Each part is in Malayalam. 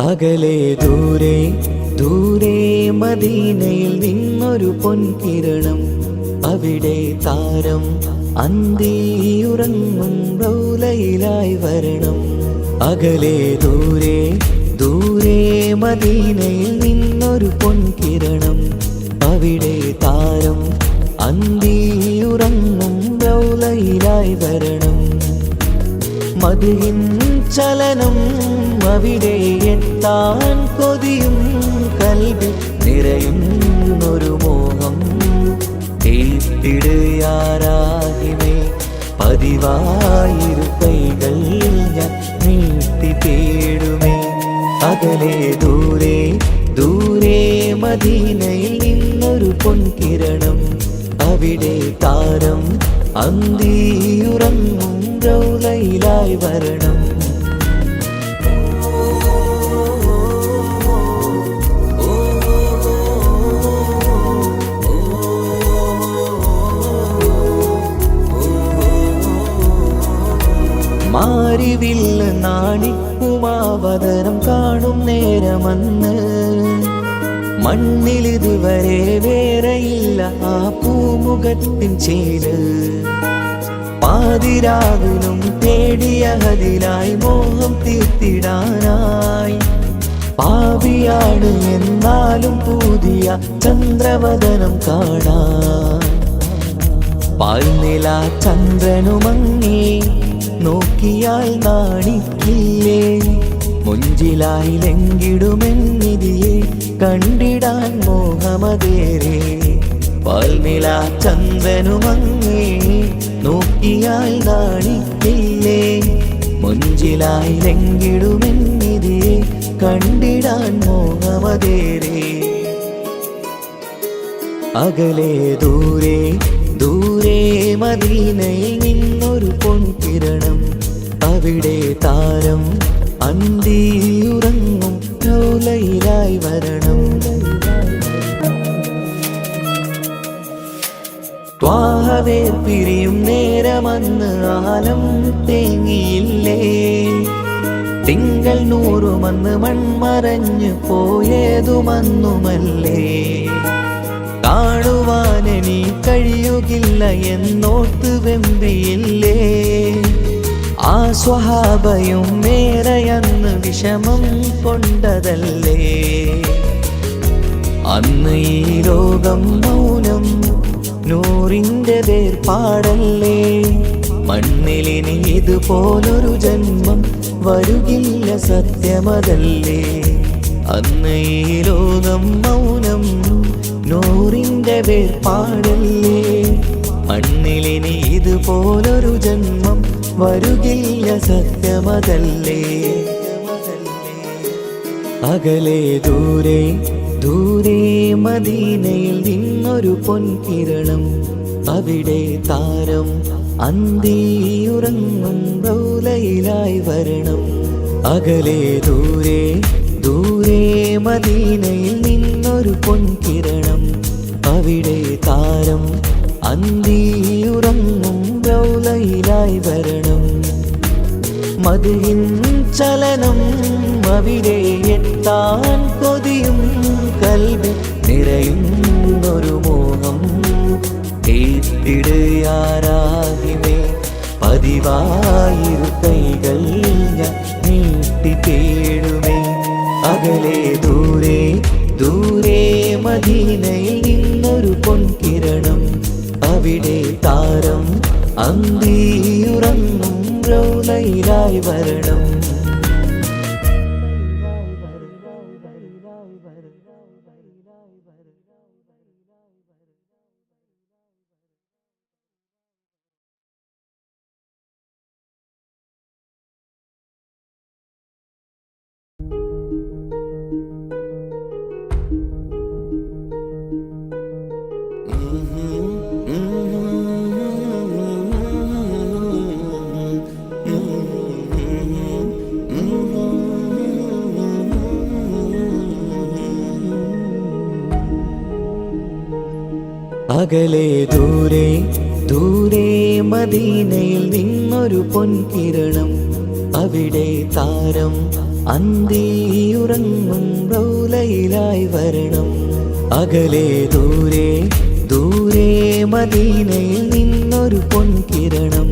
അകലെ ദൂരെ ദൂരെ മദീനയിൽ നിന്നൊരു പൊൻകിരണം. അവിടെ താരം അന്തിയുറങ്ങും റൗലയിലായി വരണം. അകലെ ദൂരെ ദൂരെ മദീനയിൽ നിന്നൊരു പൊൻകിരണം. അവിടെ താരം അന്തിയുറങ്ങും റൗലയിലായി വരണം. മദിഹിൻ ചലനം അവിടെ എത്താൻ കൊതിയും കൽബിൽ നിറയുന്നൊരു മോഹം. ഏറ്റിടുയാരാഹിമേ പതിവായിരു കൈകൾ ഞാൻ നീട്ടി തേടുമേ. അകലെ ദൂരെ ദൂരെ മദീനയിൽ നിന്നൊരു പൊൻകിരണം. അവിടെ താരം അന്തിയുറങ്ങും റൗലയിലായി വരണം. മാരിവില്ല് നാണിക്കുമാവതരം കാണും നേരമന്ന് മണ്ണിലിതുവരെ വേറെയില്ല ആ പൂമുഖത്തിൻ ചേര്. പാതിരാവിലും തേടിയ ഹദിലായി മോഹം തീർത്തിടാനായി. പാപിയാണ് എന്നാലും പുതിയ ചന്ദ്രവദനം കാണാൻ. പാൽനില ചന്ദ്രനുമങ്ങി നോക്കിയാൽ നാണിക്കില്ലേ. മുഞ്ചിലായി ലംഘിടുമെന്നിതിയെ കണ്ടിടാൻ മോഹമതേറെ. പാൽനില ചന്ദ്രനുമങ്ങി നോക്കിയാൽ നാണിക്കില്ലേ. മുഞ്ചിലായി ലംഘിടുമെന്നിതിയെ കണ്ടിടാൻ മോഹമതേറെ. അകലെ ദൂരെ ദൂരെ മദീനയിൽ നിന്നൊരു പൊൻകിരണം. അവിടെ താരം അന്തിയുറങ്ങും റൗലയിലായി വരണം. ത്വാഹവേ പിരിയും നേരമന്ന് ആലം തേങ്ങിയില്ലേ. തിങ്കൾ നൂറുമന്ന് മൺമറഞ്ഞു പോയതുമന്നുമല്ലേ. കാണുവാനെനി കഴിയുകില്ല എന്നോർത്ത് വെമ്പിയില്ലേ. ആ സ്വഹാബയും മേറയന്ന് വിഷമം കൊണ്ടതല്ലേ. അന്ന് ഈ ലോകം മൗനം നൂറിൻ്റെ വേർപാടല്ലേ. മണ്ണിലിനി ഇതുപോലൊരു ജന്മം വരുകില്ല സത്യമതല്ലേ. അന്ന് ഈ ലോകം മൗനം നൂറിൻ്റെ വേർപാടല്ലേ. മണ്ണിലിനി ഇതുപോലൊരു ജന്മം വരുകില്ല സത്യമതല്ലേ. അകലെ ദൂരെ ദൂരെ മദീനയിൽ നിന്നൊരു പൊൻകിരണം. അവിടെ താരം അന്തിയുറങ്ങും റൗലയിലായി വരണം. അകലെ ദൂരെ ദൂരെ മദീനയിൽ നിന്നൊരു പൊൻകിരണം. അവിടെ താരം അന്തിയുറങ്ങും റൗലയിലായി വരണം. മദിഹിൻ ചലനം അവിടെ എത്താൻ കൊതിയും കൽബിൽ നിറയുന്നൊരു മോഹം. ഏറ്റിടുയാരാഹിമേ പതിവായിരു കൈകൾ ഞാൻ നീട്ടി തേടുമേ. അകലെ ദൂരെ ദൂരെ മദീനയിൽ നിന്നൊരു പൊൻകിരണം. അവിടെ താരം അന്തിയുറങ്ങും റൗലയിലായി വരണം. അകലെ ദൂരെ ദൂരെ മദീനയിൽ നിന്നൊരു പൊൻകിരണം. അവിടെ താരം അന്തിയുറങ്ങും റൗലയിലായി വരണം. അകലെ ദൂരെ ദൂരെ മദീനയിൽ നിന്നൊരു പൊൻകിരണം.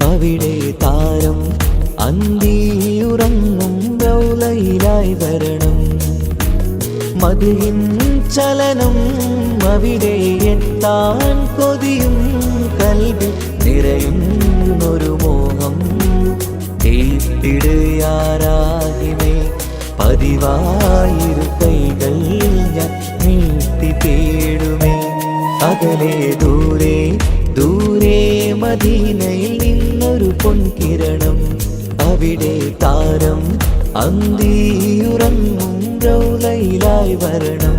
അവിടെ താരം അന്തിയുറങ്ങും റൗലയിലായി വരണം. മദിഹിൻ ചലനം അവിടെ എത്താൻ കൊതിയും കൽബിൽ നിറയുന്നൊരു മോഹം. കേട്ടിടുയാരാകിമേ പതിവായിരു കൈകൾ ഞാൻ നീട്ടി തേടുമേ. അകലെ ദൂരെ ദൂരെ മദീനയിൽ നിന്നൊരു പൊൻകിരണം. അവിടെ താരം അന്തിയുറങ്ങും റൗലയിലായി വരണം.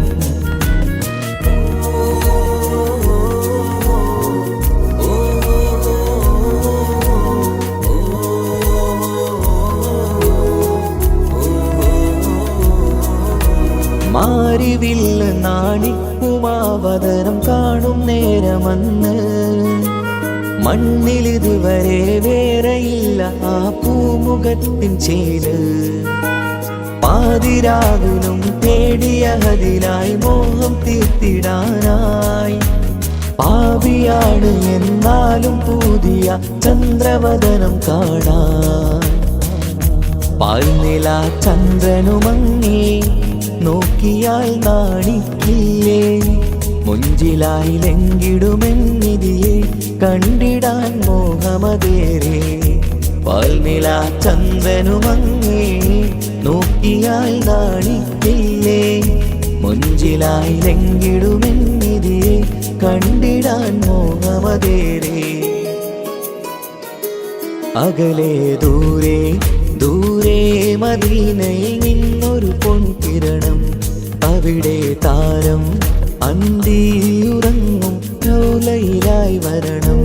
മാരിവില്ല് നാണിക്കുമാവതരം കാണും നേരമന്ന് മണ്ണിലിതുവരെ വേറെയില്ല ആ പൂമുഖത്തിൻ ചേല്. പാതിരാവിലും തേടിയതിലായി മോഹം തീർത്തിടാനായി. പാപിയാണ് എന്നാലും പുതിയ ചന്ദ്രവദനം കാണാൻ. പാൽനില ചന്ദ്രനുമങ്ങി നോക്കിയാൽ നാണിക്കില്ലേ. മുഞ്ചിലായി ലംഘിടുമെന്നിതിയെ കണ്ടിടാൻ മോഹമതേറെ. പാൽനില ചന്ദ്രനുമങ്ങി നോക്കിയാൽ നാണിക്കില്ലേ. മുഞ്ചിലായി ലംഘിടുമെന്നിതിയെ കണ്ടിടാൻ മോഹമതേറെ. അകലെ ദൂരെ ദൂരെ മദീനയിൽ നിന്നൊരു പൊൻകിരണം. അവിടെ താരം അന്തിയുറങ്ങും റൗലയിലായി വരണം.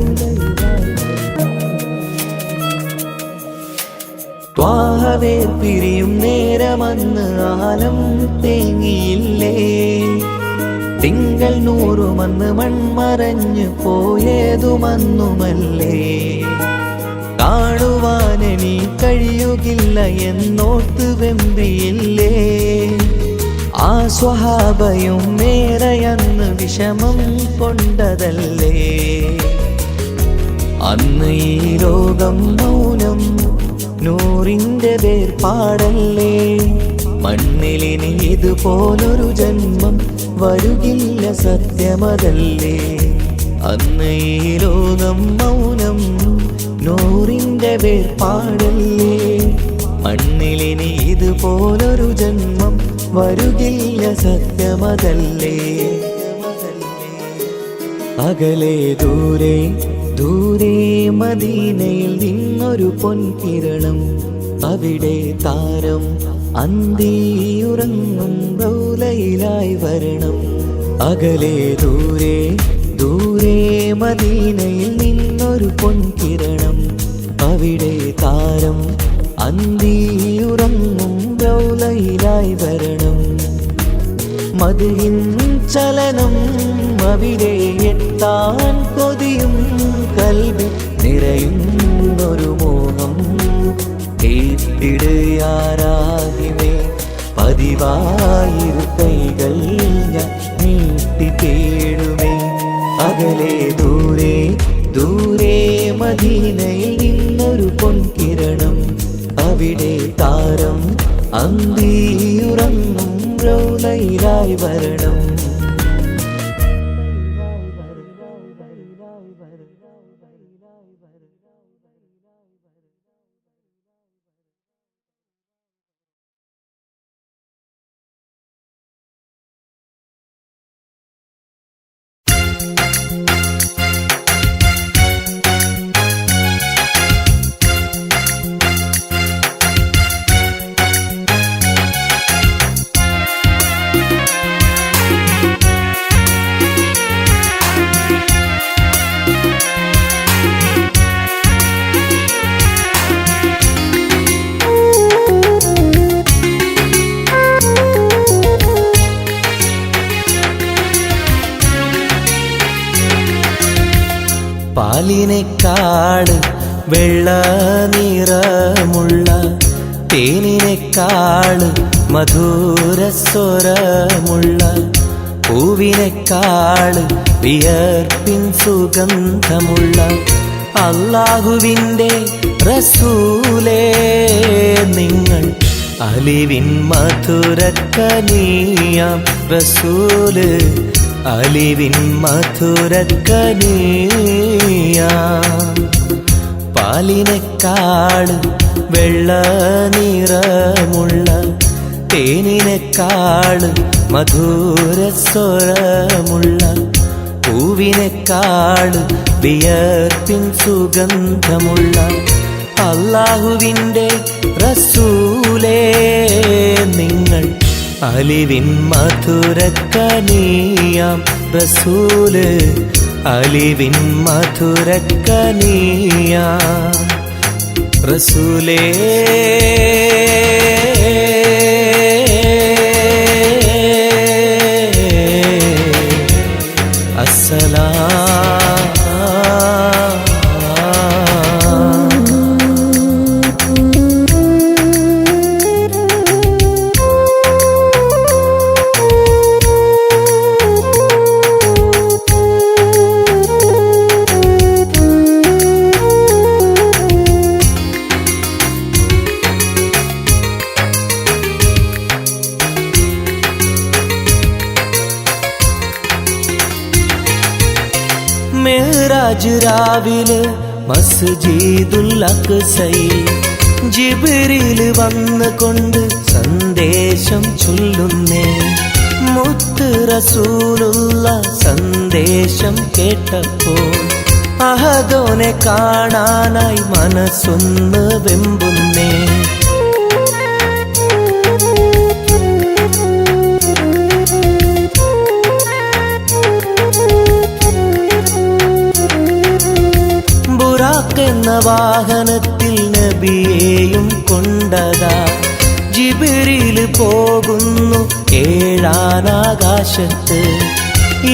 ത്വാഹവേർ പിരിയും നേരമന്ന് ആലം തേങ്ങിയില്ലേ. തിങ്കൾ നൂറുമന്ന് മൺമറഞ്ഞു പോയതുമന്നുമല്ലേ. കാണുവാനെനി കഴിയുകില്ല എന്നോർത്ത് വെമ്പിയില്ലേ. ആ സ്വഹാബയും മേറയന്ന് വിഷമം കൊണ്ടതല്ലേ. അന്ന് ഈ ലോകം മൗനം നൂറിൻ്റെ വേർപാടല്ലേ. മണ്ണിലിനി ഇതുപോലൊരു ജന്മം വരുകില്ല സത്യമതല്ലേ. അന്ന് ഈ ലോകം മൗനം നൂറിൻ്റെ വേർപാടല്ലേ. മണ്ണിലിനി ഇതുപോലൊരു ജന്മം വരുകില്ല സത്യമതല്ലേ. അകലെ ദൂരെ ദൂരെ മദീനയിൽ നിന്നൊരു പൊൻകിരണം. അവിടെ താരം അന്തിയുറങ്ങും റൗലയിലായി വരണം. അകലെ ദൂരെ ദൂരെ മദീനയിൽ നിന്നൊരു പൊൻകിരണം. അവിടെ താരം അന്തിയുറങ്ങും റൗലയിലായി വരണം. മദിഹിൻ ചലനം അവിടെ എത്താൻ കൊതിയും കൽബിൽ നിറയുന്നൊരു മോഹം. കേട്ടിടുയാരാകിമേ പതിവായിരു കൈകൾ ഞാൻ നീട്ടി തേടുമേ. അകലെ ദൂരെ ദൂരെ മദീനയിൽ നിന്നൊരു പൊൻകിരണം. അവിടെ താരം അന്തിയുറങ്ങും റൗലയിലായി വരണം. പാലിനേക്കാട് വെള്ള നിറമുള്ള തേനിനേക്കാള് മധുരസ്വരമുള്ള പൂവിനേക്കാള് വിയർപ്പിൻ സുഗന്ധമുള്ള അല്ലാഹുവിൻ്റെ റസൂലേ നിങ്ങൾ അലിവിൻ മധുരക്കനിയാം റസൂല് അലിവിൻ മധുരക്കനിയാം പാലിനേക്കാള് വെള്ള നിറമുള്ള തേനിനേക്കാള് മധുരസ്വരമുള്ള പൂവിനേക്കാള് വിയർപ്പിൻ സുഗന്ധമുള്ള അല്ലാഹുവിൻ്റെ റസൂലേ നിങ്ങൾ അലിവിൻ മധുരക്കനിയാം റസൂല് അലിവിൻ മധുരക്കനിയാം റസൂലേ മിഅ്റാജ് രാവിലെ മസ്ജിദുൽ അഖ്സയിൽ ജിബ്രീൽ വന്നുകൊണ്ട് സന്ദേശം ചൊല്ലുന്നേ മുത്ത് റസൂലുള്ള സന്ദേശം കേട്ടപ്പോൾ അഹദോനെ കാണാനായി മനസ്സൊന്ന് വെമ്പുന്നേ എന്ന വാഹനത്തിൽ നബിയെയും കൊണ്ടതാ ജിബ്രീൽ പോകുന്നു ഏഴാനാകാശത്ത്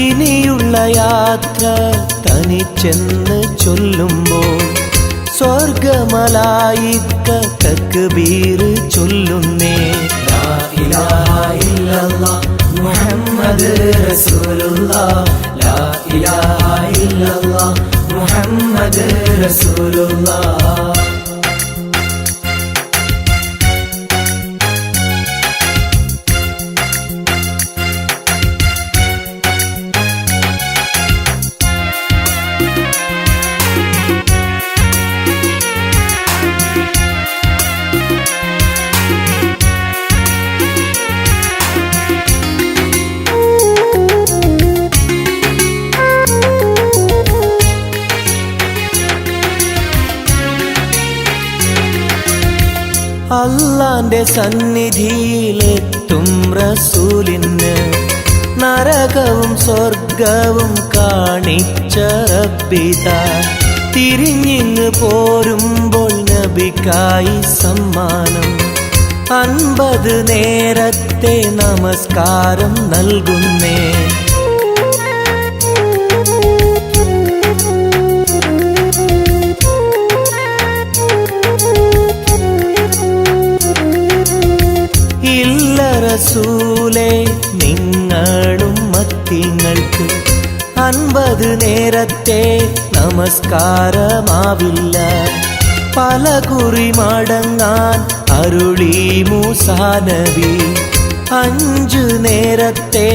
ഇനിയുള്ള യാത്ര തനിച്ചെന്ന് ചൊല്ലുമ്പോൾ സ്വർഗമലായിക്ക തക്ബീർ ചൊല്ലുന്നേ ലാ ഇലാഹ ഇല്ലല്ലാഹ് മുഹമ്മദ് റസൂലുള്ളാഹ് ലാ ഇലാഹ ഇല്ലല്ലാഹ് മുഹമ്മദ് റസൂലുള്ളാഹ് അല്ലാന്റെ സന്നിധിയിലെത്തും റസൂലിന് നരകവും സ്വർഗവും കാണിച്ച റബ്ബിതാ തിരിഞ്ഞിങ്ങ് പോരുമ്പോൾ നബിക്കായി സമ്മാനം 50 നേരത്തെ നമസ്കാരം നൽകുന്നേ റസൂലേ നിങ്ങളും മത്തിങ്ങൾക്ക് 50 നേരത്തെ നമസ്കാരമാവില്ല പല കുറി മടങ്ങാൻ അരുളി മൂസാ നബി 5 നേരത്തെ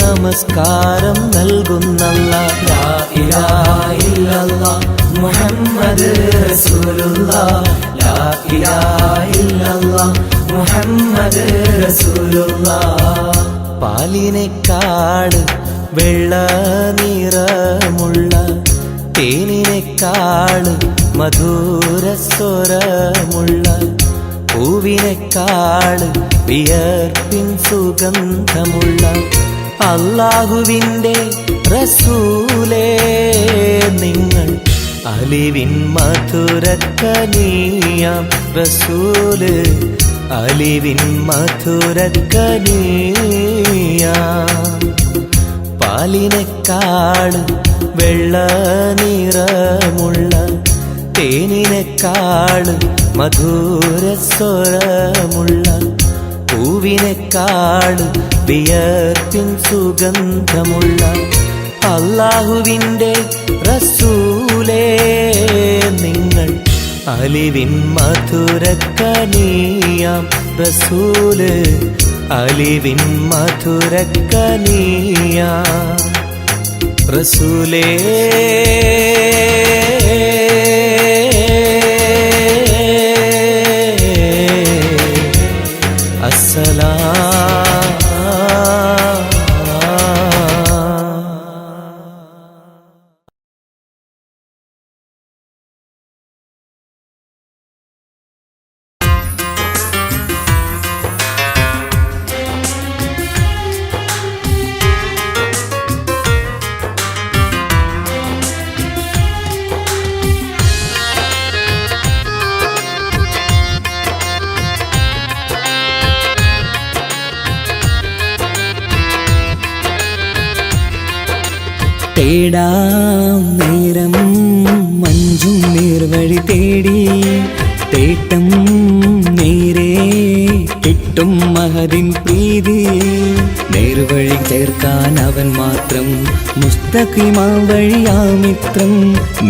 നമസ്കാരം നൽകുന്നല്ലാഹ് ലാ ഇലാഹ ഇല്ലല്ലാഹ് മുഹമ്മദ് റസൂലുള്ളാഹ് ലാ ഇലാഹ ഇല്ലല്ലാഹ് മുഹമ്മദ് റസൂലുള്ളാഹ് പാലിനേക്കാള് വെള്ള നിറമുള്ള തേനിനേക്കാള് മധുരസ്വരമുള്ള പൂവിനേക്കാള് വിയർപ്പിൻ സുഗന്ധമുള്ള അല്ലാഹുവിൻ്റെ റസൂലേ നിങ്ങൾ അലിവിൻ മധുരക്കനിയാം റസൂല് അലിവിൻ മധുരക്കനിയാം പാലിനേക്കാള് വെള്ള നിറമുള്ള തേനിനെക്കാളും മധുര സ്വരമുള്ള പൂവിനെക്കാളും വിയർപ്പിൻ സുഗന്ധമുള്ള അല്ലാഹുവിൻ്റെ റസൂലേ നിങ്ങൾ അലിവിൻ മധുരക്കനിയാം റസൂല് അലിവിൻ മധുരക്കനിയാം റസൂലേ തേടാം നേരം മഞ്ചും നേർവഴി തേടി തേട്ടം നേരെ കിട്ടും മഹദിൻ പ്രീതി നേർവഴി ചേർക്കാൻ അവൻ മാത്രം മുസ്തഖിമാ വഴിയാ മിത്രം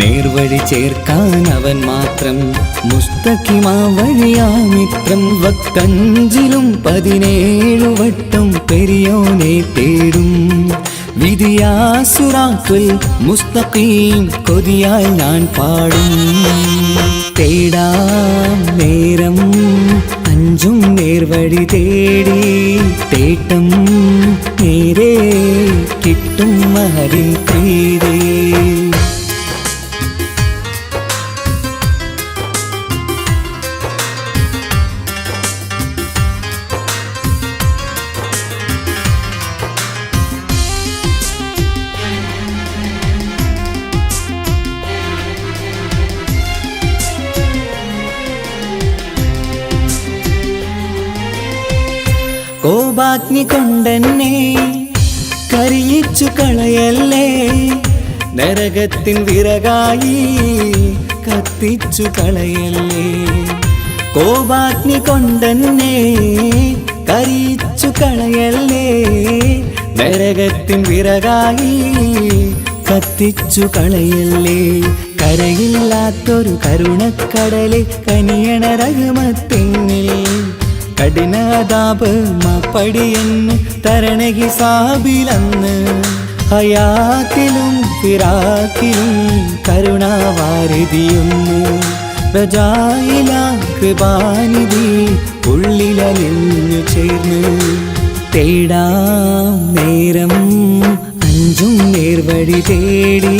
നേർവഴി ചേർക്കാൻ അവൻ മാത്രം മുസ്തഖിമാ വഴിയാ മിത്രം വക്തഞ്ചിലും 17 വട്ടം പെരിയോനെ തേടും വിധിയാ സിറാത്തുൽ മുസ്തഖീം കൊതിയാൽ ഞാൻ പാടും തേടാം നേരം അഞ്ചും നേർവഴി തേടി തേട്ടം നേരെ കിട്ടും മഹദിൻ പ്രീതി കോപാഗ്നി കൊണ്ടെന്നെ കരിയിച്ചു കളയല്ലേ നരകത്തിൻ വിറകായി കത്തിച്ചു കളയല്ലേ കോപാഗ്നി കൊണ്ടെന്നെ കരിയിച്ചു കളയല്ലേ നരകത്തിൻ വിറകായി കത്തിച്ചു കളയല്ലേ കരയില്ലാത്തൊരു കരുണക്കടലെ കനിയണ റഹ്മത്തിന്നിൽ കഠിനതാപ് മാപ്പടിയെന്ന് തരണ ഹിസാബിലന്ന് ഹയാത്തിലും ഫിറാക്കിലും കരുണാവാരിതിയൊന്ന് പ്രജായില കൃപാനിധി ഉള്ളിലലിഞ്ഞു ചേർന്ന് തേടാം നേരം അഞ്ചും നേർവഴി തേടി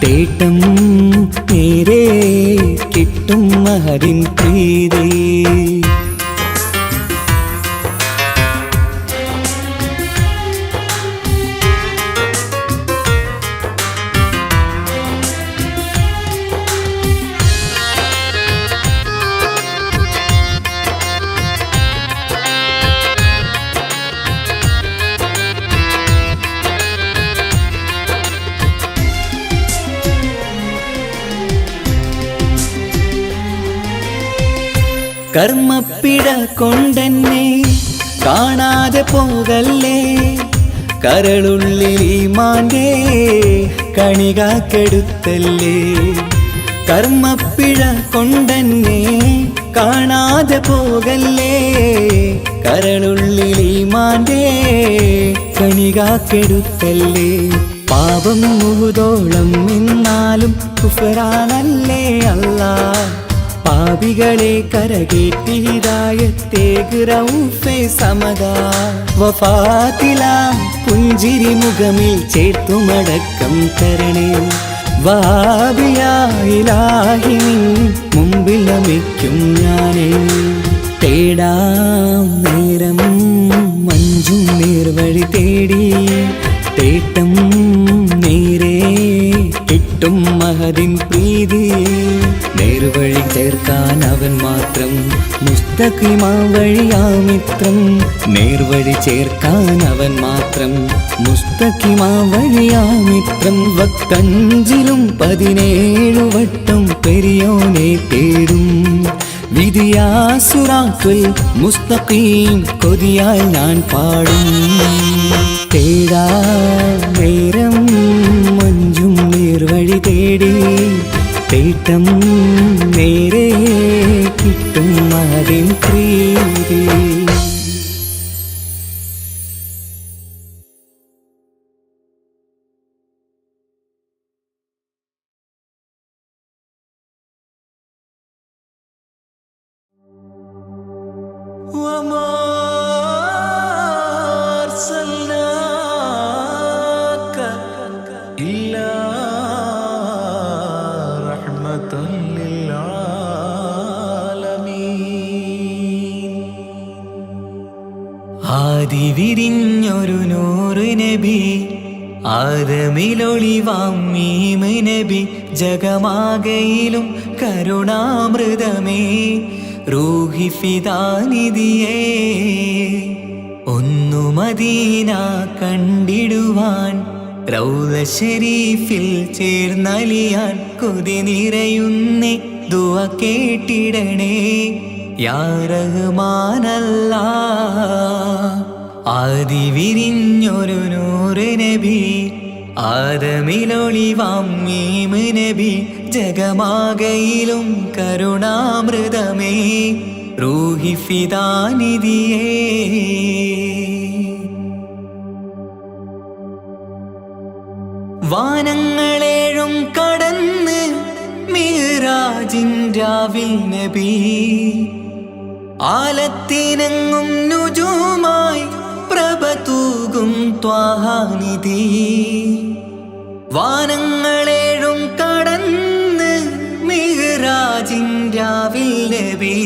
തേട്ടം നേരെ കിട്ടും മഹദിൻ പ്രീതി കർമ്മപ്പിട കൊണ്ടെന്നെ കാണാതെ പോകല്ലേ കരളുള്ളിൽ ഈമാന്റെ കണികാക്കെടുത്തല്ലേ കർമ്മപ്പിഴ കൊണ്ടെന്നെ കാണാതെ പോകല്ലേ കരളുള്ളിൽ ഈമാന്റെ കണികാക്കെടുത്തല്ലേ പാപം മുഹുദോളം എന്നാലും കുഫ്റാനല്ലേ അല്ലാഹ് പാപികളെ കരകേറ്റി ഹിദായത്തേക് റഊഫേ സമദാ വഫാത്തിലാം പുഞ്ചിരി മുഖമിൽ ചേർത്തുമടക്കം തരണേ വഹാബിയാ ഇലാഹി നിൻ മുമ്പിൽ നമിക്കും ഞാനേ തേടാം നേരം മഞ്ചും നേർവഴി തേടി തേട്ടം നേരെ കിട്ടും കിട്ടും മഹദിൻ പ്രീതി. നേർവഴി ചേർക്കാൻ അവൻ മാത്രം, മുസ്തഖിമാ വഴിയാ മിത്രം. നേർവഴി ചേർക്കാൻ അവൻ മാത്രം, മുസ്തഖിമാ വഴിയാ മിത്രം. വക്കഞ്ചിലും 17 വട്ടം പെരിയോനെ തേടും. വിധിയാ സിറാത്തുൽ മുസ്തഖീം കൊതിയാൽ ഞാൻ പാടും. തേടാ നേരം മഞ്ചും നേർവഴി തേടി, തേട്ടം നേരെ കിട്ടും മഹദിൻ പ്രീതി. وما أرسلناك إلا رحمة للعالمين. ആദി വിരിഞ്ഞൊരു നൂറ് നബി, ആദമിലൊളിവാം മീമ് നബി. ജഗമാകയിലും കരുണാമൃതമേ, റൂഹി ഫിദാനിധിയേ. ഒന്നു മദീന കണ്ടിടുവാൻ, റൗള ശരീഫിൽ ചേർന്നലിയാൻ കൊതി നിറയുന്നേ. ദുആ കേട്ടിടണേ യാ റഹ്മാനല്ലാഹ്. ആദി വിരിഞ്ഞൊരു നൂറ് നബി, ആദമിലൊളിവാം മീമ് നബി. ജഗമാകയിലും കരുണാമൃതമേ, റൂഹി ഫിദാനിധിയേ. വാനങ്ങളേഴും കടന്ന് മിഅ്റാജിൻ രാവിൽ നബി, ആലത്തിനങ്ങും നുജൂമായി പ്രഭ തൂകും ത്വാഹാനിധി. വാനങ്ങളേഴും കടന്ന് മിഅ്റാജിൻ രാവിൽ നബി,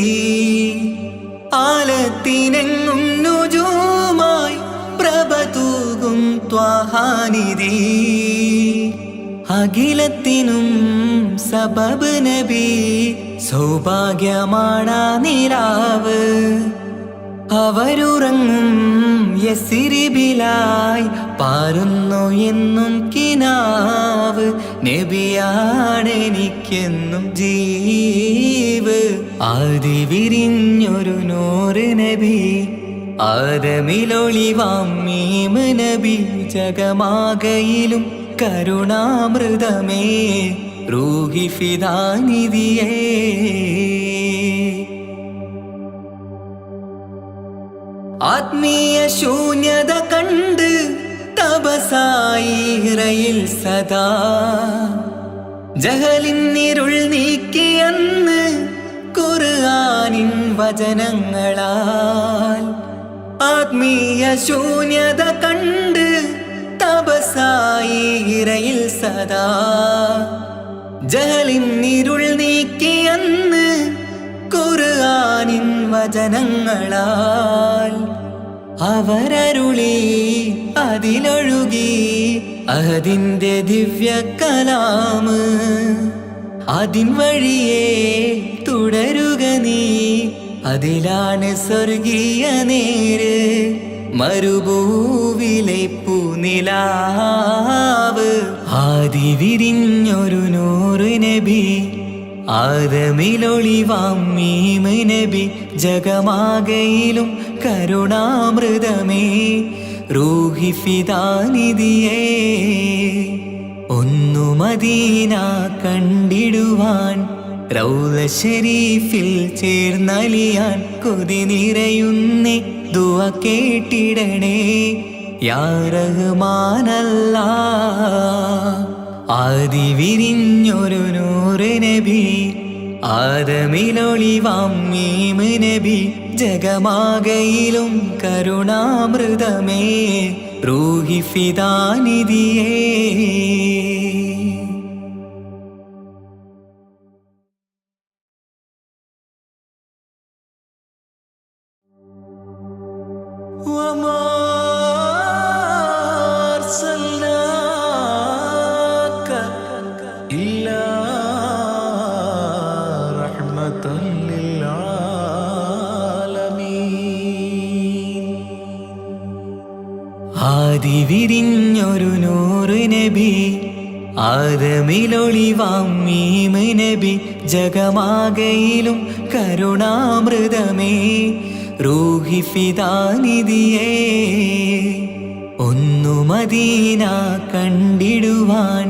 ആലത്തിനെങ്ങും നുജൂമായി പ്രഭ തൂകും ത്വാഹാനിധി. അഖിലത്തിനും സബബ് നബി, സൗഭാഗ്യമാണാ നിലാവ്. അവരുറങ്ങും യസിരിബിലായി പാരുന്നു എന്നും കിനാവ്. നബിയാണെനിക്കെന്നും ജീവ്. ആദി വിരിഞ്ഞൊരു നൂറ് നബി, ആദമിലൊളിവാം മീമ് നബി. ജഗമാകയിലും കരുണാമൃതമേ, റൂഹി ഫിദാനിധിയേ. ആത്മീയ ശൂന്യത കണ്ട് തപസായി ഇറയിൽ സദാ, ജഹലിന്നിരുൾ നീക്കിയന്ന് ഖുർആനിൻ വചനങ്ങളാൽ. ആത്മീയ ശൂന്യത കണ്ട് തപസായി ഇറയിൽ സദാ, ജഹലിന്നിരുൾ നീക്കിയന്ന് ഖുർആനിൻ വചനങ്ങളാൽ. അവരരുളി അതിലൊഴുകി അഹദിന്റെ ദിവ്യ കലാമ്. അതിൻ വഴിയേ തുടരുക നീ, അതിലാണ് സ്വർഗീയ നേര്. മരുഭൂവിലെ പൂനിലാവ്. ആദി വിരിഞ്ഞൊരു നൂറ് നബി, ആദമിലൊളിവാം മീമ് നബി. ജഗമാകയിലും കരുണാമൃതമേ, റൂഹി ഫിദാനിധിയേ. ഒന്നു മദീന കണ്ടിടുവാൻ, റൗള ശരീഫിൽ ചേർന്നലിയാൻ കൊതി നിറയുന്നേ. ദുആ കേട്ടിടണേ യാ റഹ്മാനല്ലാഹ്. ആദി വിരിഞ്ഞൊരു നൂറ് നബി, ആദമിലൊളിവാം മീമ് നബി. ജഗമാകയിലും കരുണാമൃതമേ, റൂഹി ഫിദാനിധിയേ. وما أرسلناك ആദമിലൊളിവാം മീമ് നബി ജഗമാകയിലും കരുണാമൃതമേ റൂഹി ഫിദാനിധിയേ ഒന്നു മദീന കണ്ടിടുവാൻ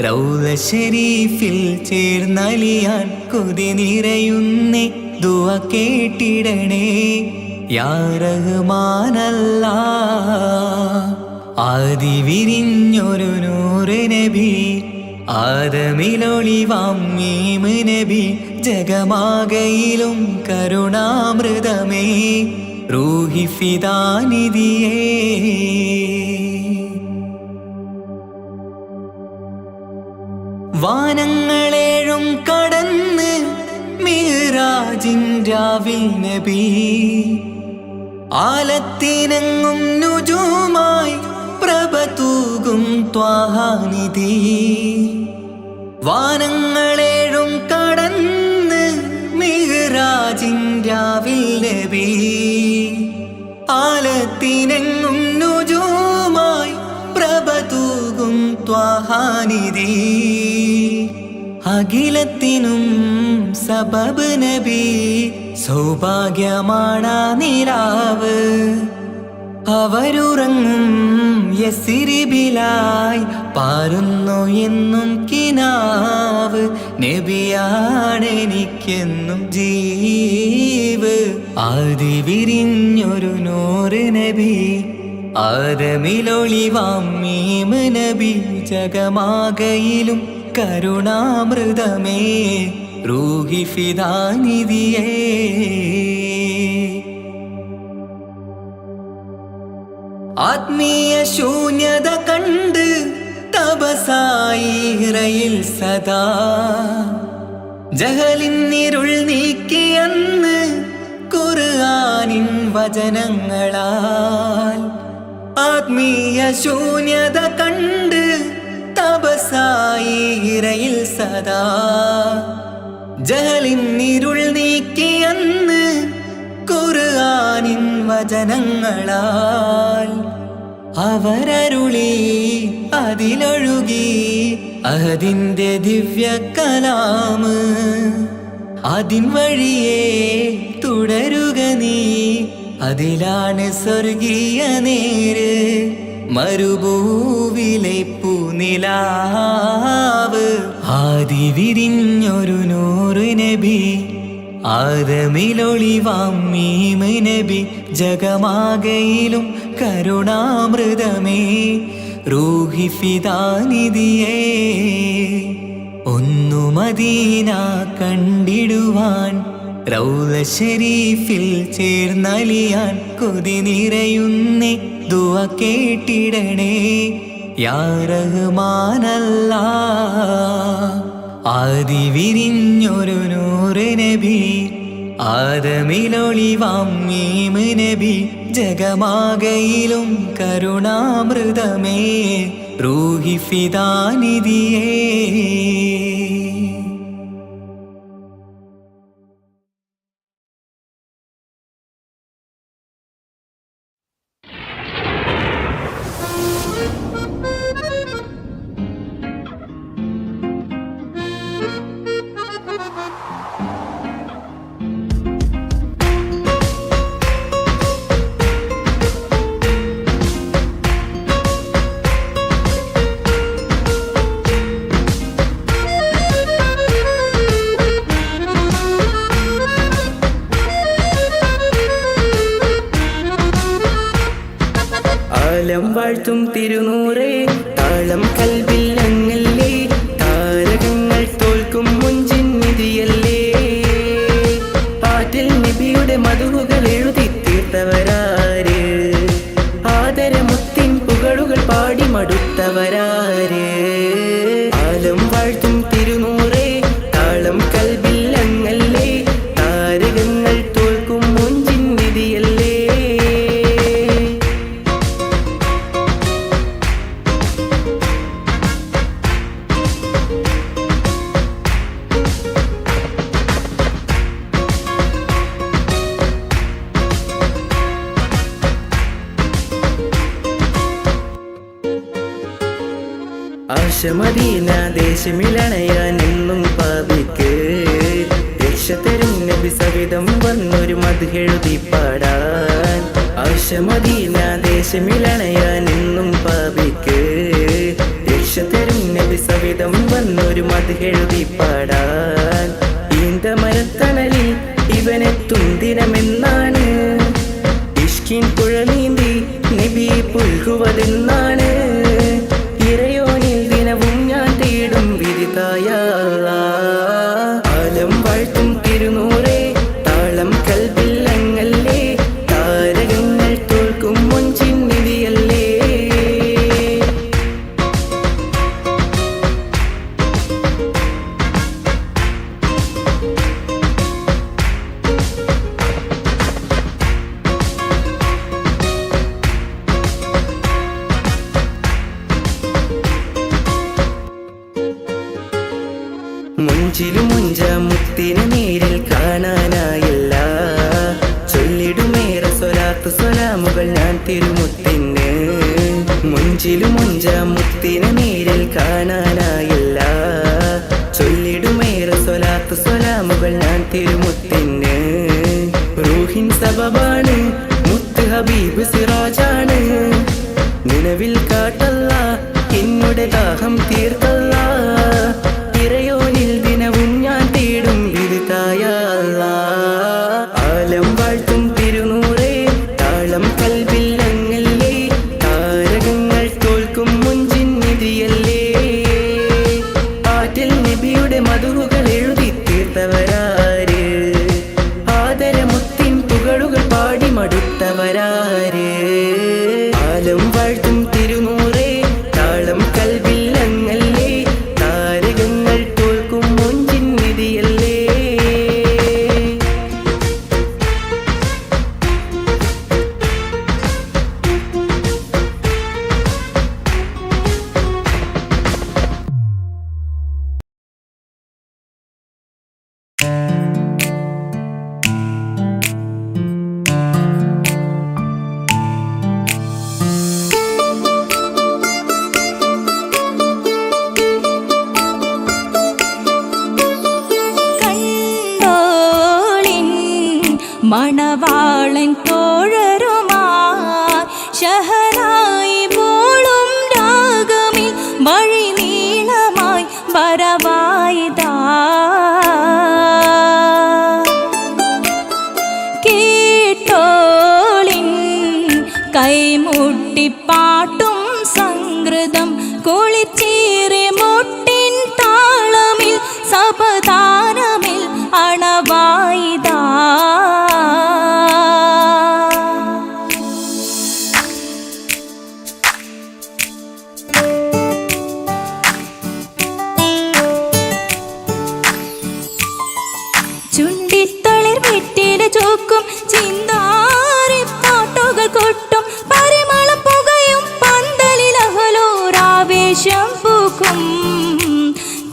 റൗള ശരീഫിൽ ചേർന്നലിയാൻ കൊതി നിറയുന്നേ ദുആ കേട്ടിടണേ യാ റഹ്മാനല്ലാ ആദി വിരിഞ്ഞൊരു നൂറ് നബി ആദമിലൊളിവാം മീമ് നബി ജഗമാകയിലും കരുണാമൃതമേ റൂഹി ഫിദാനിധിയേ വാനങ്ങളേഴും കടന്ന് മിഹ്റാജിൻ രാവിൽ നബി ആലത്തിനെങ്ങും നുജൂമായി പ്രഭ തൂകും ത്വാഹാനിധി വാനങ്ങളേഴും കടന്ന് മിഹ്റാജിൻ രാവിൽ നബി ആലത്തിനെങ്ങും നുജൂമായി പ്രഭ തൂകും ത്വാഹാനിധി അഖിലത്തിനും സബബ് നബി സൗഭാഗ്യമാണാ നിലാവ് അവരുറങ്ങും യസിരിബിലായി പാരുന്നു എന്നും കിനാവ് നബിയാണെനിക്കെന്നും ജീവ് ആദി വിരിഞ്ഞൊരു നൂറ് നബി ആദമിലൊളിവാം മീമ് നബി ജഗമാകയിലും കരുണാമൃതമേ റൂഹി ഫിദാനിധിയേ ആത്മീയ ശൂന്യത കണ്ട് തപസായി ഇറയിൽ സദാ ജഹലിന്നിരുൾ നീക്കിയന്ന് ഖുർആനിൻ വചനങ്ങളാൽ ആത്മീയ ശൂന്യത കണ്ട് തപസായി ഇറയിൽ സദാ ജഹലിന്നിരുൾ നീക്കിയന്ന് ഖുർആനിൻ വചനങ്ങളാൽ അവരരുളി അതിലൊഴുകി അഹദിന്റെ ദിവ്യ കലാമ് അതിൻ വഴിയേ തുടരുക നീ അതിലാണ് സ്വർഗീയ നേര് മരുഭൂവിലെ പൂനിലാവ് ആദി വിരിഞ്ഞൊരു നൂറ് നബി ആദമിലൊളിവാം മീമ് നബി ജഗമാകയിലും കരുണാമൃതമേ റൂഹി ഫിദാനിധിയേ ഒന്നു മദീന കണ്ടിടുവാൻ റൗള ശരീഫിൽ ചേർന്നലിയാൻ കൊതി നിറയുന്നേ ദുആ കേട്ടിടണേ യാ റഹ്മാനല്ലാ ആദി വിരിഞ്ഞൊരു നൂറ് നബി ആദമിലൊളിവാം മീമ് നബി ജഗമാകയിലും കരുണാമൃതമേ റൂഹി ഫിദാനിധിയേ ആലം വാഴ്ത്തും തിരുനൂറേ താളം കൽവിൽ അങ്ങല്ലേ താരകങ്ങൾ തോൽക്കും മുഞ്ചിൻ നിധിയല്ലേ ആറ്റിൽ നബിയുടെ മധുഹുകൾ എഴുതി തീർത്തവരാര് ആദരമുത്തിൻ പുകളുകൾ പാടി മടുത്തവരാര് ആലം വാഴ്ത്തും തിരുനൂറേ താളം കൽവിൽ അങ്ങല്ലേ താരകങ്ങൾ തോൽക്കും മുഞ്ചിൻ നിധിയല്ലേ ആശമദീന ദേശമിലണയാൻ എന്നും പാപിക്ക് രക്ഷ തരും നബി സവിധം വന്നൊരു മദ്ഹെഴുതി പാടാൻ ആശമദീന ദേശമിലണയാൻ എന്നും പാപിക്ക് രക്ഷ തരും നബി സവിധം വന്നൊരു മദ്ഹെഴുതി പാടാൻ ഈന്ത മരത്തണലിൽ ഇവനെത്തും ദിനമെന്നാണ് ഇഷ്കിൻ പുഴ നീന്തി നബി പുൽകുവതെന്നാണ് ഇറയോനിൽ ദിനവും ഞാൻ തേടും വിധിതായ ആലം വാഴ്ത്തും തിരുനൂറേ താളം കൽബില്ലങ്ങല്ലേ താരകങ്ങൾ തോൽക്കും മുഞ്ചിൻ നിധിയല്ലേ മുഞ്ചിലും മുഞ്ച മുത്തിനെ നേരിൽ കാണാനായില്ല ചൊല്ലിടുമേറെ സ്വലാത്ത് സ്വലാമുകൾ ഞാൻ തിരുമുത്തിന് മുഞ്ചിലും മുഞ്ച മുത്തിനെ നേരിൽ കാണാനായില്ല ചൊല്ലിടുമേറെ സ്വലാത്ത് സ്വലാമുകൾ ഞാൻ തിരുമുത്തിന് റൂഹിൻ സബബാണ് മുത്ത് ഹബീബ് സിറാജാണ് നിലവിൽ കാട്ടല്ല എന്നുടെ ദാഹം തീർത്തല്ല ഇറയോനിൽ ദിനവും ഞാൻ തേടും വിധിതായ ആലം വാഴ്ത്തും തിരുനൂറേ താളം കൽബില്ലങ്ങല്ലേ താരകങ്ങൾ തോൽക്കും മുഞ്ചിൻ നിധിയല്ലേ ആറ്റിൽ നബിയുടെ മധുകൾ എഴുതി തീർത്തവരാര് ആദരമുത്തിൻ പുകളുകൾ പാടി മടുത്തവരാര് ആലം വാഴ്ത്തും തിരുനൂറേ താളം കൽബില്ലങ്ങല്ലേ താരകങ്ങൾ തോൽക്കും മുഞ്ചിൻ നിധിയല്ലേ മണവാളൻ തോഴരുമാ ശഹനായി പോളും രാഗമിൽ വഴി നീളമായി വരവായിതാ കേട്ടോളിൻ കൈമുട്ടിപ്പാട്ടും സംഗൃതം കുളിച്ചേറി മുട്ടിൻ താളമിൽ സപതാരമിൽ അണവായിതാ ചുണ്ടിത്തളിർ വെറ്റില ചോക്കും ചിന്താരിപ്പാട്ടുകൾ കൊട്ടും പരിമളം പുകയും പന്തലിലഹലോരാവേശം പൂക്കും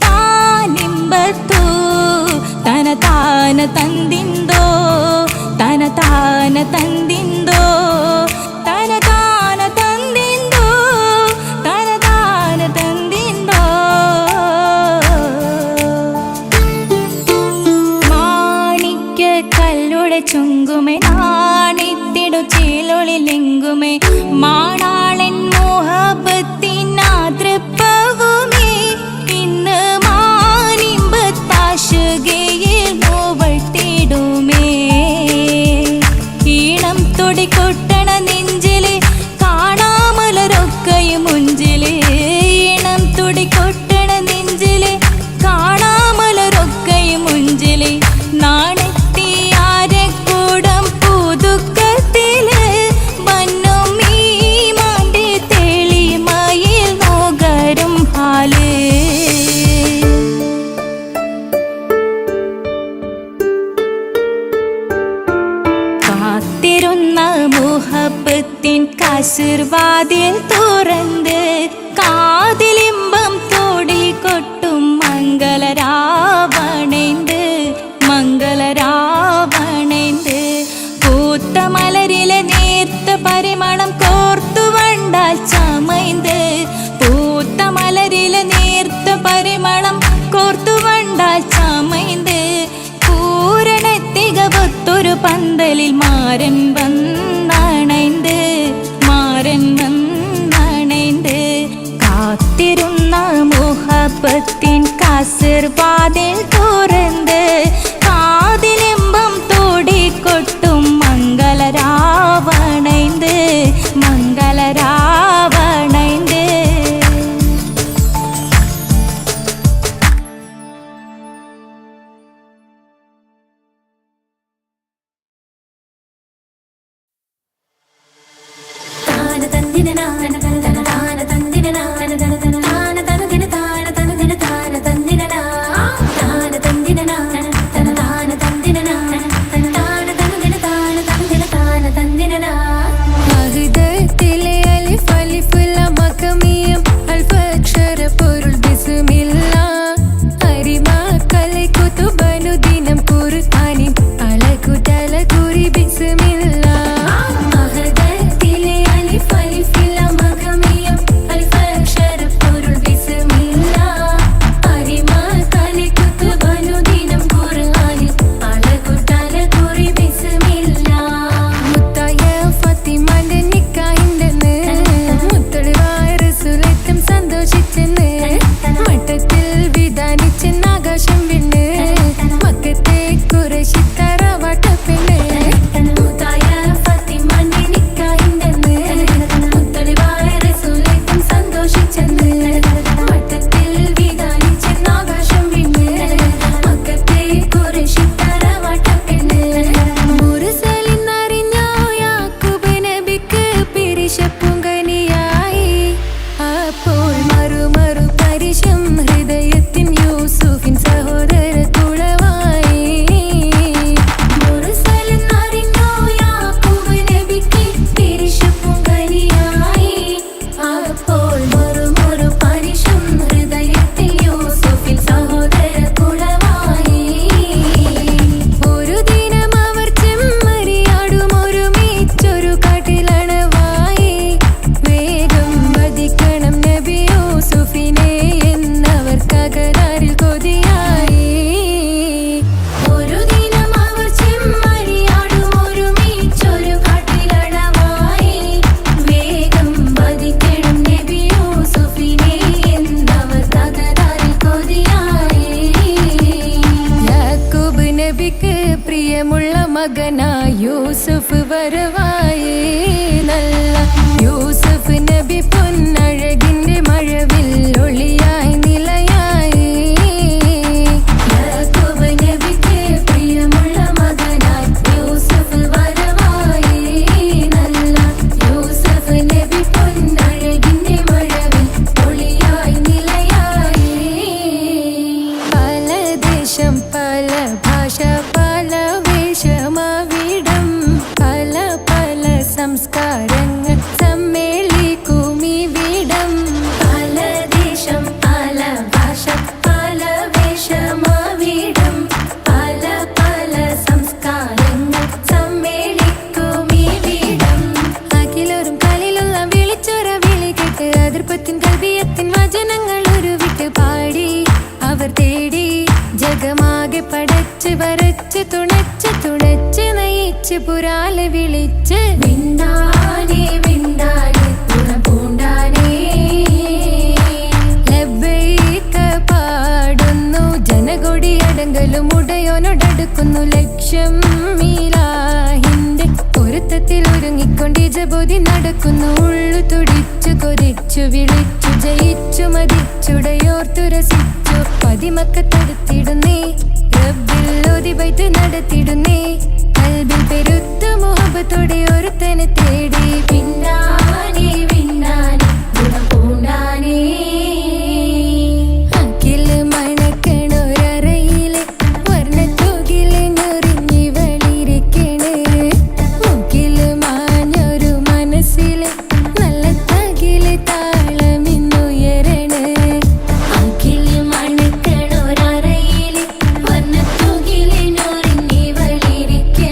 താനിമ്പത്തു തന താന തന്തിന്തോ തന താന തന്തിന്തോ തന താന തന്തിന്തോ തന താന തന്തിന്തോ മാണിക്യ കല്ലുടെ ചുങ്കുമേ നാണിത്തിടു ചീലൊളിലെങ്കുമേ മാണാളൻ മോഹബത്തിനാതൃപ്പവുമേ ഇന്ന് മാനിമ്പത്താശുകയിൽ നോവട്ടിടുമേ ഈണം തൊടിക്കൊട്ടണ നെഞ്ചില് കാണാമലരൊക്കെയും മുഞ്ചില് ഈണം തൊടിക്കൊട്ടണ നെഞ്ചില് കാണാമലരൊക്കെയും മുഞ്ചില് നാണത്തിയാരക്കൂടം പുതുക്കത്തില് വന്നും ഈ മാന്റെ തെളിമയിൽ നോകരും ഹാല് കാത്തിരുന്ന മുഹബത്തിൻ കസിർവാതിൽ തുറന്ന് കാതിലിമ്പം തോടി കൊട്ടും മംഗളരാവണേന്ത് മംഗളരാവണേന്ത് പൂത്ത മലരിലെ നേർത്ത പരിമളം കോർത്തു വണ്ടാൽ ചമൈന്ത് പൂത്ത മലരിലെ മുഹബത്തിൻ കാസിർവാതിൽ തുറന്ന് കാതിലിമ്പം തോടിക്കൊട്ടും മംഗളരാവണൈந்து മംഗളരാവണൈந்து. മകനായ യൂസുഫ് വരവായേ നല്ല യൂസുഫ് നബി പൊന്നഴകിന്റെ മഴവിൽ ഒളിയായി നിലയായി. യാക്കൂബ് നബിക്ക് പ്രിയമുള്ള മകനായി യൂസുഫ് വരവായേ നല്ല യൂസുഫ് നബി പൊന്നഴകിന്റെ മഴവിൽ ഒളിയായി നിലയായി. പല ദേശം പല ഭാഷ പല വേഷമാവിടം പല പല സംസ്കാരങ്ങൾ സമ്മേളിക്കുമിവിടം. പല ദേശം പല ഭാഷ പല വേഷമാവിടം പല പല സംസ്കാരങ്ങൾ സമ്മേളിക്കുമിവിടം. അഖിലോരും കളിലുള്ള വിളിച്ചൊര വിളി കേട്ട് അതിർപ്പത്തിൻ കൽബിയത്തിൻ വചനങ്ങൾ ഉരുവിട്ട് പാടി അവർ തേടി ജഗമാകെ പടച്ച് വരച്ച് തുണച്ച് തുണച്ച് നയിച്ച് പുരാലെ വിളിച്ച് വിണ്ടാനേ വിണ്ടാനേ തുണപൂണ്ടാനേ ലബ്ബൈക പാടുന്നു ജനകൊടി അടങ്കലും ഉടയോനോടടുക്കുന്നു ലക്ഷ്യം മീലാഹിന്റെ പൊരുത്തത്തിൽ ഒരുങ്ങിക്കൊണ്ട് ജബോധി നടക്കുന്നു. ഉള്ളു തുടിച്ചു കൊതിച്ചു വിളിച്ചു ജയിച്ചു മതിച്ചുടയോർത്തുരസിച്ചു പതിമക്കത്തടുത്തിടുന്നേ റബ്ബിൽ ഓതി ബൈത്ത് നടത്തിടുന്നേ. കൽബിൽ പെരുത്ത മുഹബത്തോടെ ഒരുത്തനെ തേടി പിന്നാനേ പിന്നാനേ ഗുണപൂണ്ടാനേ. അഖില് മണക്കണൊരറയില് വർണ്ണത്തുകില് ഞൊറിഞ്ഞി വളിരിക്കണ് മുക്കില് മാഞ്ഞൊരു മനസ്സില് നല്ല തകില് താളമിന്നുയരണ. അഖില് മണക്കണൊരറയില് വർണ്ണത്തുകില് ഞൊറിഞ്ഞി വളിരിക്കണ്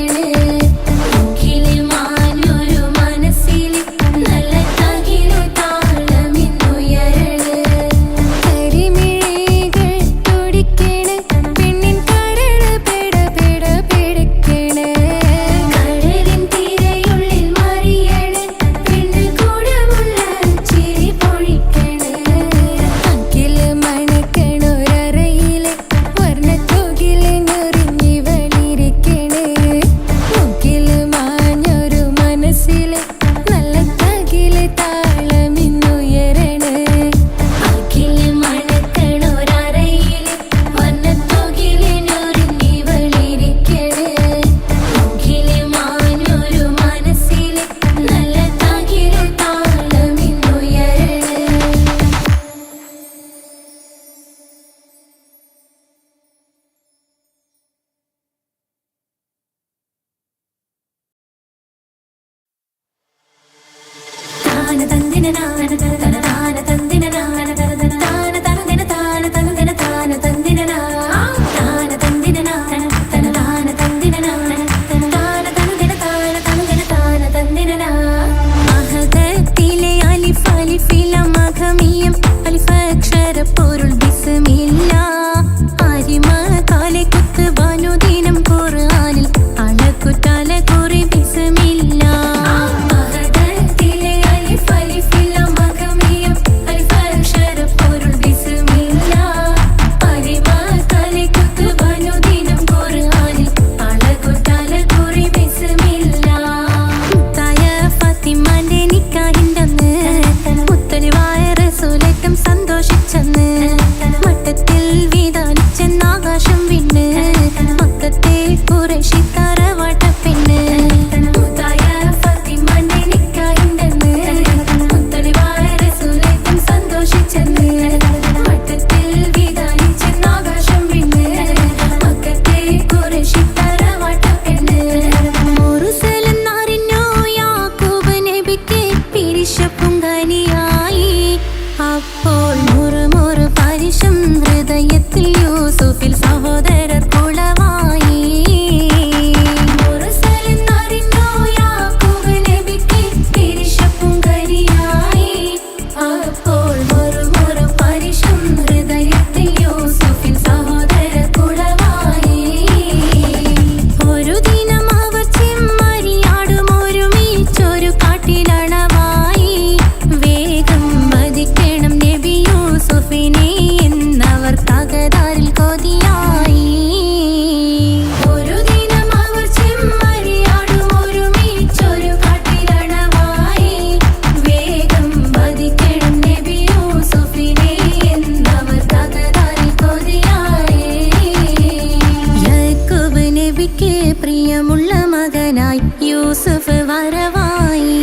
പ്രിയമുള്ള മകനായി യൂസുഫ് വരവായി.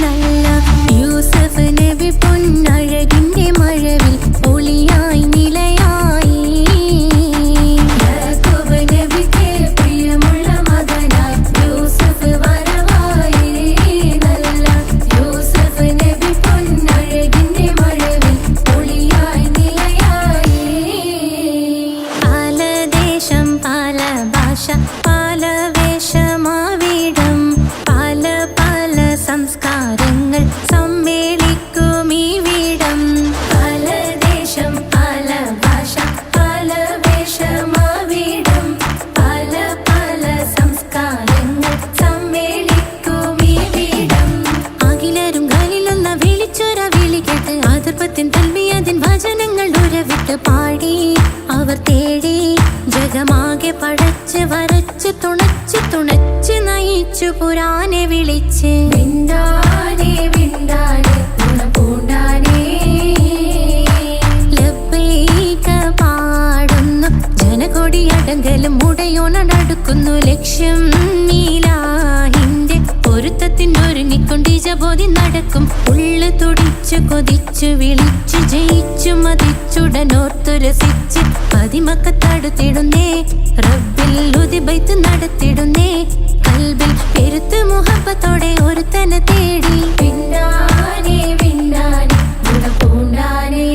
നല്ല യൂസുഫ് നബി പൊന്നഴകിന്റെ മഴവിൽ ഒളിയായി നിലയായി. യാക്കൂബ് നബിക്ക് പ്രിയമുള്ള മകനായി യൂസുഫ് വരവായി. നല്ല യൂസുഫ് നബി പൊന്നഴകിന്റെ മഴവിൽ ഒളിയായി നിലയായി. പല ദേശം പല ഭാഷ പല വേഷമാവിടം പല പല സംസ്കാരങ്ങൾ സമ്മേളിക്കും ഈ വീടം. പല ദേശം പല ഭാഷ പല വേഷമാവിടം പല പല സംസ്കാരങ്ങൾ സമ്മേളിക്കും ഈ വീടം. അഖിലരും ഖലീലൊന്ന വിളിച്ചൊര വിളി കേട്ട് ആതിർപ്പത്തിൻ തൽവിയതിൻ വചനങ്ങൾ ഉരവിട്ട് പാടി അവർ തേടി ജഗമാകെ പടച്ച് വരച്ച് തുണച്ച് തുണച്ച് നയിച്ചു പുരാനെ വിളിച്ച്. വിണ്ടാനേ വിണ്ടാനേ പൂണ്ടാനേ ലബ്ബൈക പാടുന്നു ജനകൊടിയടങ്കലും മുടയോണടുക്കുന്നു ലക്ഷ്യം നീലാഹിന്റെ പൊരുത്തത്തിനൊരുങ്ങിക്കൊണ്ട് ജബോധി നടക്കും. ഉള്ളു തുടിച്ചു കൊതിച്ചു വിളിച്ചു ജയിച്ചു മതിച്ചുടനോർത്തു രസിച്ച് പതിമക്കത്തടുത്തിടുന്നേ റബ്ബിൽ ഉദിബൈത്ത് നടത്തിടുന്നേ. കൽബിൽ പെരുത്ത് മുഹബത്തോടെ ഒരുത്തനെ തേടി. വിണ്ടാനേ വിണ്ടാനേ പൂണ്ടാനേ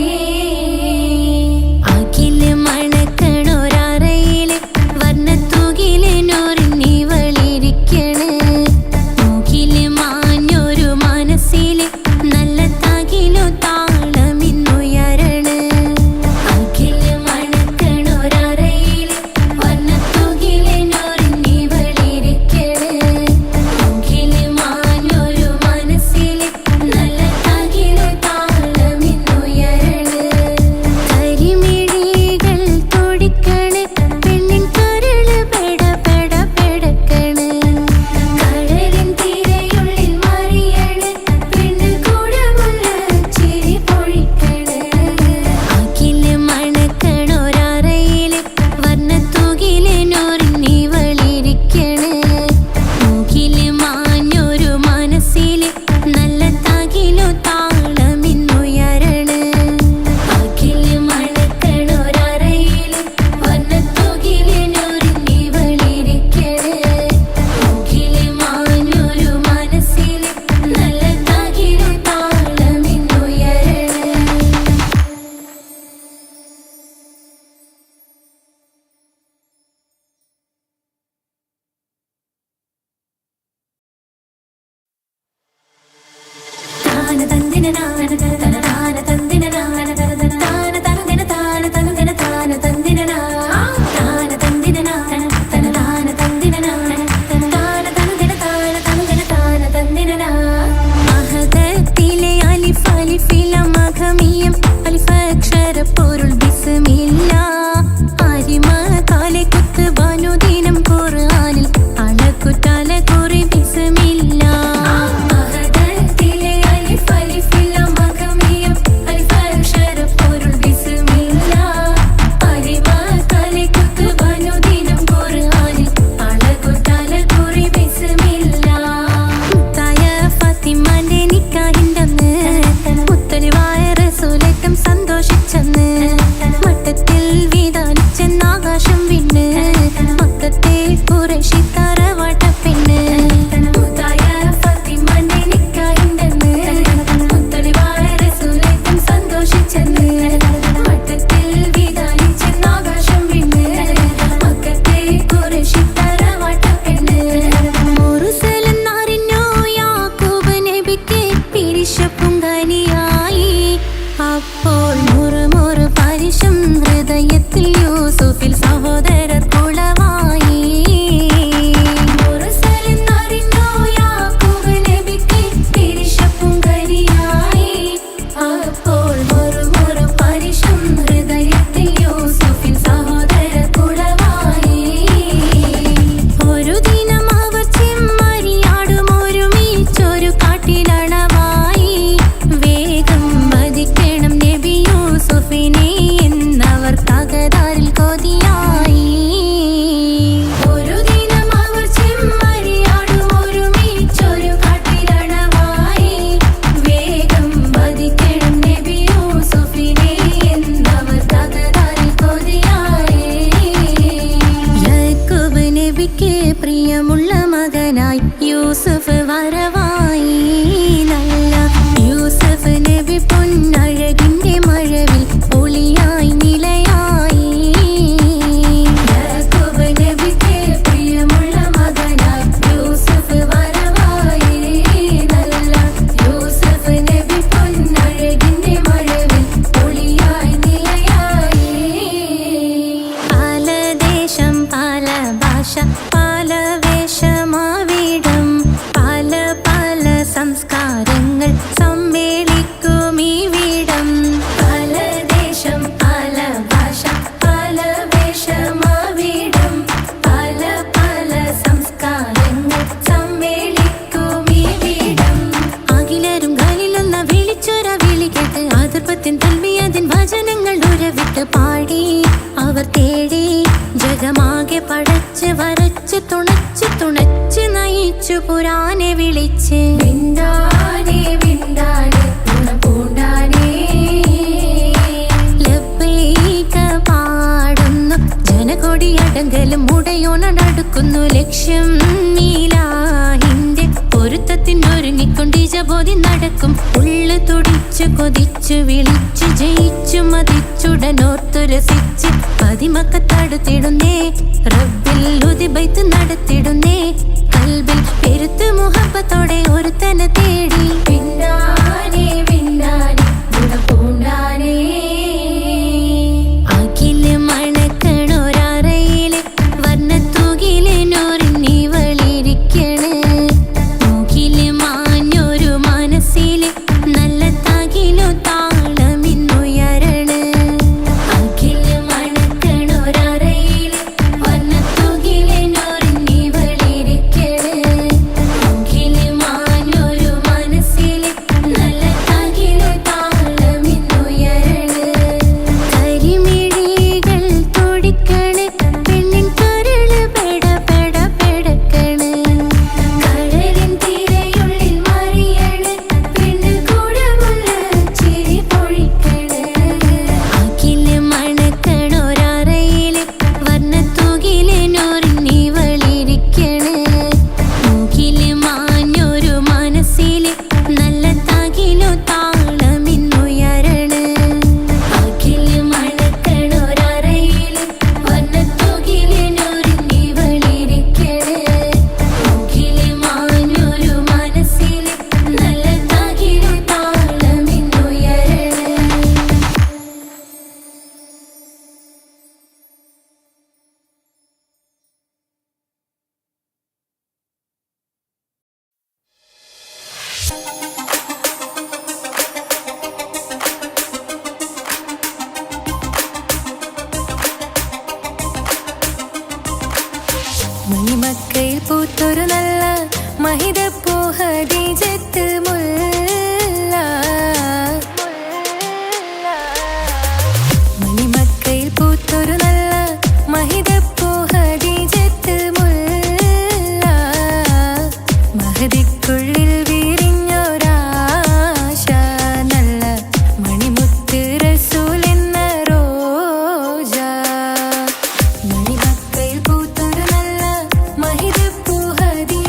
അഖില് മണക്കണൊരറയില് വർണ്ണത്തൂകില് നൂറിനി വളിരിക്കണ്. മൂക്കില് മാഞ്ഞൊരു മനസ്സില് നല്ല തകിലു താളമിന്നുയരണ്. അഖില് മണക്കണൊരറയില് വർണ്ണത്തൂകില് നൂറിനി വളിരിക്കണ്. മൂക്കില് മാഞ്ഞൊരു മനസ്സില് നല്ല തകിലു താളമിന്നുയരണ്. കരിമിഴികൾ തുടിക്കണ് പെണ്ണിൻ കരള് പെട പെട പെടക്കണ്. കടലിൻ തിരയുള്ളിൽ മറിയണ് പെണ്ണ് കൂടമുള്ള ചിരി പൊഴിക്കണ്. അഖില് മണക്കണൊരറയില് വർണ്ണത്തൂകില് നൂറിനി വളിരിക്കണ്. മൂക്കില് മാഞ്ഞൊരു മനസ്സില് നല്ല തകിലു താളമിന്നുയരണ്. അഖില് മണക്കണൊരറയില് വർണ്ണത്തൂകില് നൂറിനി വളിരിക്കണ്. മൂക്കില് മാഞ്ഞൊരു മനസ്സില് നല്ല തകിലു താളമിന്നുയരണ്. താന തന്ദിന നാന തന താന തന്ദിന നാന തന താന തന്ദിന താന തന്ദിന താന തന്ദിന നാ താന തന്ദിന നാന തന താന തന്ദിന നാന തന താന തന്ദിന താന തന്ദിന താന തന്ദിന നാ. മഹദത്തിലെ അലിഫ് അലിഫില മഖമിയം അലിഫ് അക്ഷര പൊരുൾ ബിസ്മില്ല. അരിമ കാലെ കുത്ത് ബനുദിനം ഖുർആനിൽ അളക്കുതല കുറി ബിസ്മില്ല. മഹദത്തിലെ അലിഫ് അലിഫില തുടിച്ചു പുരാനെ വിളിച്ച് വിണ്ടാനേ വിണ്ടാനേ പൂണ്ടാനേ ലബ്ബൈക പാടുന്നു ജനകൊടിയടങ്കലും മുടയോണടുക്കുന്നു ലക്ഷ്യം നീലാഹിന്റെ പൊരുത്തത്തിനൊരുങ്ങിക്കൊണ്ടിജബോധി നടക്കും ഉള്ളു തുടിച്ചു കൊതിച്ചു വിളിച്ചു ജയിച്ചു മതിച്ചുടനോർത്തു രസിച്ച് പതിമക്കത്തടുത്തിടുന്നേ റബ്ബിൽ ഉദിബൈത്ത് നടത്തിടുന്നേ കൽബിൽ പെരുത്ത് മുഹബത്തോടെ ഒരുത്തനെ തേടി വിണ്ടാനേ വിണ്ടാനേ പൂണ്ടാനേ അഖില് മണക്കണൊരറയില് വർണ്ണത്തൂകില് നൂറിനി വളിരിക്കണ് മൂക്കില് മാഞ്ഞൊരു മനസ്സില് നല്ല തകിലു താളമിന്നുയരണ് അഖില് മണക്കണൊരറയില് വർണ്ണത്തൂകില് നൂറിനി വളിരിക്കണ് മൂക്കില് മാഞ്ഞൊരു മനസ്സില് നല്ല തകിലു താളമിന്നുയരണ് കരിമിഴികൾ തുടിക്കണ് പെണ്ണിൻ കരള് പെട പെട പെടക്കണ് കടലിൻ തിരയുള്ളിൽ മറിയണ് പെണ്ണ് കൂടമുള്ള ചിരി പൊഴിക്കണ് അഖില് മണക്കണൊരറയില് വർണ്ണത്തൂകില് നൂറിനി വളിരിക്കണ് മൂക്കില് മാഞ്ഞൊരു മനസ്സില് നല്ല തകിലു താളമിന്നുയരണ് അഖില് മണക്കണൊരറയില് വർണ്ണത്തൂകില് നൂറിനി വളിരിക്കണ് മൂക്കില് മാഞ്ഞൊരു മനസ്സില് നല്ല തകിലു താളമിന്നുയരണ് മണിമക്കയിൽ പൂത്തൊരു നല്ല മഹിതപ്പൂ ഹദീജത്ത് മുല്ല മണിമക്കയിൽ പൂത്തൊരു നല്ല മഹിതപ്പൂ ഹദീജത്ത് മുല്ല മഹദിക്കുള്ളിൽ വിരിഞ്ഞൊരാശ നല്ല മണിമുത്ത് റസൂൽ എന്ന റോജ മണിമക്കയിൽ പൂത്തൊരു നല്ല മഹിതപ്പൂ ഹദീജത്ത്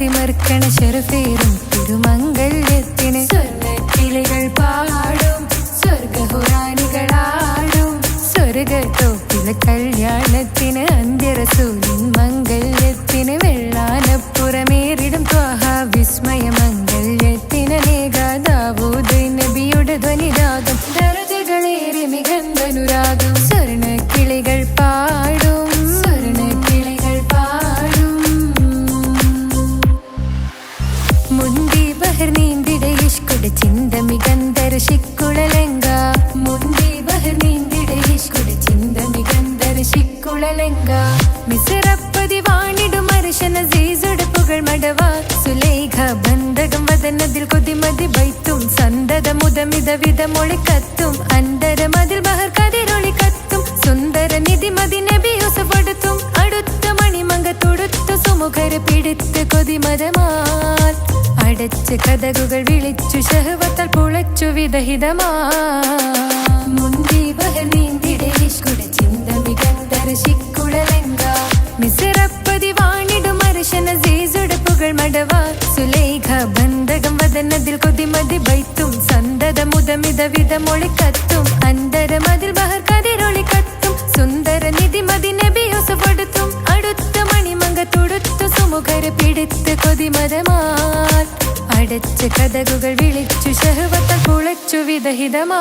തിമർക്കണ ശരഫേറും തിരുമംഗല്യത്തിന് സ്വർണ്ണക്കിളികൾ പാടും സ്വർഗഹുറാനികളാടും സ്വർഗത്തോപ്പിലെ കല്യാണത്തിന് അന്ത്യറസൂലിൻ മംഗല്യത്തിന് വെള്ളാനപ്പുറമേറിടും ത്വാഹ വിസ്മയ മംഗല്യത്തിന് ദാവൂദ് നബിയുടെ ധ്വനിരാഗം ദരജകളേറെ മികന്ധനുരാഗം സ്വർണ്ണക്കിളികൾ പാടും സ്വർണ്ണക്കിളികൾ പാടും മുന്തി ബഹർ നീന്തിട ഇഷ്കുട ചിന്ത മികന്ധര ശിക്കുളലങ്ക മുന്തി ബഹർ നീന്തിട ഇഷ്കുട ചിന്ത മികന്ധര ശിക്കുളലങ്ക മിസറപ്പതി വാണിടും അർശന സീസുടെ പുകൾ മടവ സുലൈഖ ബന്ധകം വദനതിൽ കൊതിമതി ബൈത്തും സന്തത മുതമിത വിധമൊളി കത്തും അന്തരമതിൽ ബഹർ കതിരൊളി കത്തും സുന്ദര നിധി മതി നബി യൂസഫടുത്തും അടുത്ത മണിമങ്ക തൊടുത്തു സുമുഖര് പിടിത്ത് കൊതിമതമാൽ അടച്ച് കഥകുകൾ വിളിച്ചു ശഹവത്താൽ പുളച്ചു വിദഹിതമാ മുന്തി ബഹർ നീന്തിട ഇഷ്കുട ചിന്ത മികന്ധര ശിക്കുളലങ്ക മിസറപ്പതി വാണിടും അർശന സീസുടെ പുകൾ മടവ സുലൈഖ ബന്ധകം വദനതിൽ കൊതിമതി ബൈത്തും സന്തത മുതമിത വിധമൊളി കത്തും അന്തരമതിൽ ബഹർ കതിരൊളി കത്തും സുന്ദര നിധി മതി നബി യൂസഫടുത്തും അടുത്ത മണിമങ്ക തൊടുത്തു സുമുഖര് പിടിത്ത് കൊതിമതമാൽ അടച്ച് കഥകുകൾ വിളിച്ചു ശഹവത്താൽ കുളച്ചു വിദഹിതമാ